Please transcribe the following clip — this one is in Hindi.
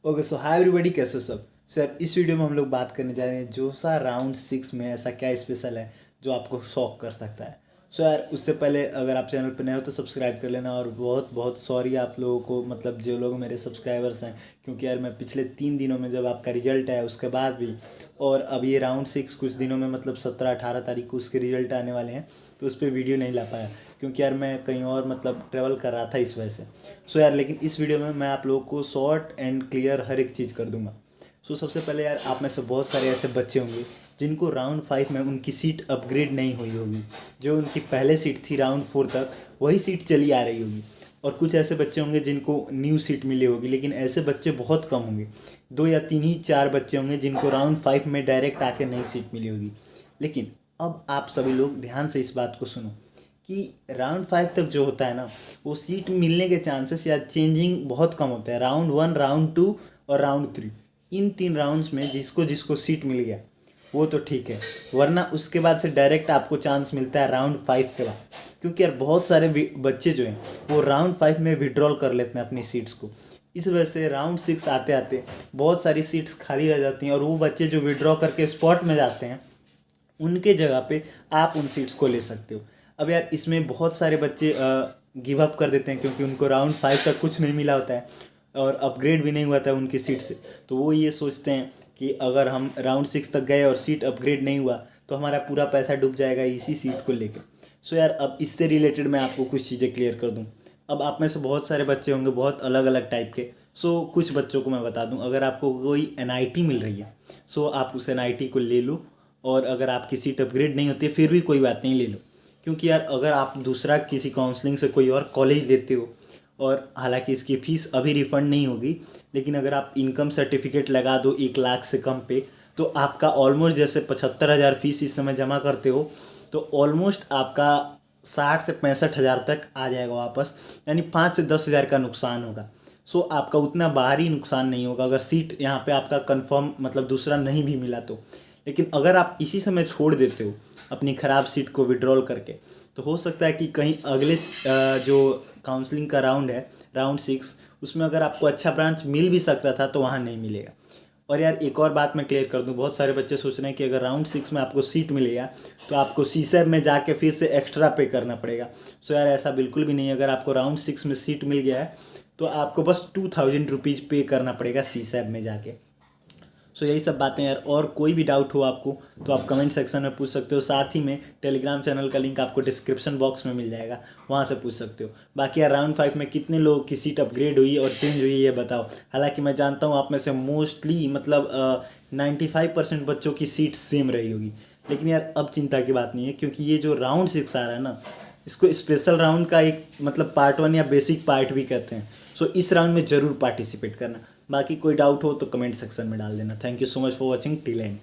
ओके सो हाय एवरीबॉडी, कैसे हो सब। सर इस वीडियो में हम लोग बात करने जा रहे हैं जोसा राउंड 6 में ऐसा क्या स्पेशल है जो आपको शॉक कर सकता है। सो यार उससे पहले अगर आप चैनल पर नए हो तो सब्सक्राइब कर लेना। और बहुत बहुत सॉरी आप लोगों को, मतलब जो लोग मेरे सब्सक्राइबर्स हैं, क्योंकि यार मैं पिछले 3 दिनों में जब आपका रिजल्ट आया उसके बाद भी, और अब ये राउंड 6 कुछ दिनों में मतलब 17-18 तारीख को उसके रिजल्ट आने वाले हैं, तो उस पर वीडियो नहीं ला पाया क्योंकि यार मैं कहीं और मतलब ट्रैवल कर रहा था इस वजह से। सो यार लेकिन इस वीडियो में मैं आप लोगों को शॉर्ट एंड क्लियर हर एक चीज़ कर दूंगा। सो सबसे पहले यार आप में से बहुत सारे ऐसे बच्चे होंगे जिनको राउंड 5 में उनकी सीट अपग्रेड नहीं हुई होगी। जो उनकी पहले सीट थी राउंड 4 तक, वही सीट चली आ रही होगी। और कुछ ऐसे बच्चे होंगे जिनको न्यू सीट मिली होगी, लेकिन ऐसे बच्चे बहुत कम होंगे। 2 या 3 ही 4 बच्चे होंगे जिनको राउंड 5 में डायरेक्ट आके नई सीट मिली होगी। लेकिन अब आप सभी लोग ध्यान से इस बात को सुनो कि राउंड 5 तक जो होता है ना, वो सीट मिलने के चांसेस या चेंजिंग बहुत कम होते हैं। राउंड 1, राउंड 2 और राउंड 3, इन 3 राउंड्स में जिसको जिसको सीट मिल गया वो तो ठीक है, वरना उसके बाद से डायरेक्ट आपको चांस मिलता है राउंड 5 के बाद। क्योंकि यार बहुत सारे बच्चे जो हैं वो राउंड 5 में विड्रॉल कर लेते हैं अपनी सीट्स को। इस वजह से राउंड 6 आते आते बहुत सारी सीट्स खाली रह जाती हैं, और वो बच्चे जो विड्रॉ करके स्पॉट में जाते हैं उनके जगह पे आप उन सीट्स को ले सकते हो। अब यार इसमें बहुत सारे बच्चे गिव अप कर देते हैं क्योंकि उनको राउंड 5 तक कुछ नहीं मिला होता है और अपग्रेड भी नहीं हुआ था उनकी सीट से। तो वो ये सोचते हैं कि अगर हम राउंड 6 तक गए और सीट अपग्रेड नहीं हुआ तो हमारा पूरा पैसा डूब जाएगा इसी सीट को लेकर। सो यार अब इससे रिलेटेड मैं आपको कुछ चीज़ें क्लियर कर दूँ। अब आप में से बहुत सारे बच्चे होंगे बहुत अलग अलग टाइप के। सो कुछ बच्चों को मैं बता दूं, अगर आपको कोई एनआईटी मिल रही है सो आप उस एनआईटी को ले लो। और अगर आपकी सीट अपग्रेड नहीं होती है फिर भी कोई बात नहीं, ले लो। क्योंकि यार अगर आप दूसरा किसी काउंसलिंग से कोई और कॉलेज लेते हो, और हालांकि इसकी फ़ीस अभी रिफ़ंड नहीं होगी, लेकिन अगर आप इनकम सर्टिफिकेट लगा दो 1 लाख से कम पे, तो आपका ऑलमोस्ट जैसे 75,000 फीस इस समय जमा करते हो, तो ऑलमोस्ट आपका 60 से 65 हज़ार तक आ जाएगा वापस। यानी 5 से 10 हज़ार का नुकसान होगा। सो आपका उतना बाहरी नुकसान नहीं होगा अगर सीट यहाँ पे आपका कंफर्म मतलब दूसरा नहीं भी मिला तो। लेकिन अगर आप इसी समय छोड़ देते हो अपनी ख़राब सीट को विड्रॉल करके, तो हो सकता है कि कहीं अगले जो काउंसलिंग का राउंड है राउंड 6, उसमें अगर आपको अच्छा ब्रांच मिल भी सकता था तो वहाँ नहीं मिलेगा। और यार एक और बात मैं क्लियर कर दूं, बहुत सारे बच्चे सोच रहे हैं कि अगर राउंड 6 में आपको सीट मिलेगा तो आपको सीसैब में जाके फिर से एक्स्ट्रा पे करना पड़ेगा। सो यार ऐसा बिल्कुल भी नहीं। अगर आपको राउंड 6 में सीट मिल गया है तो आपको बस 2000 रुपीज़ पे करना पड़ेगा सीसैब में जाके। सो यही सब बातें यार। और कोई भी डाउट हो आपको तो आप कमेंट सेक्शन में पूछ सकते हो। साथ ही में टेलीग्राम चैनल का लिंक आपको डिस्क्रिप्शन बॉक्स में मिल जाएगा, वहाँ से पूछ सकते हो। बाकी यार राउंड 5 में कितने लोगों की सीट अपग्रेड हुई और चेंज हुई ये बताओ। हालांकि मैं जानता हूँ आप में से मोस्टली मतलब 95% बच्चों की सीट सेम रही होगी। लेकिन यार अब चिंता की बात नहीं है, क्योंकि ये जो राउंड 6 आ रहा है ना, इसको स्पेशल राउंड का एक मतलब पार्ट 1 या बेसिक पार्ट भी कहते हैं। सो इस राउंड में ज़रूर पार्टिसिपेट करना। बाकी कोई डाउट हो तो कमेंट सेक्शन में डाल देना। Thank you so much for watching till and.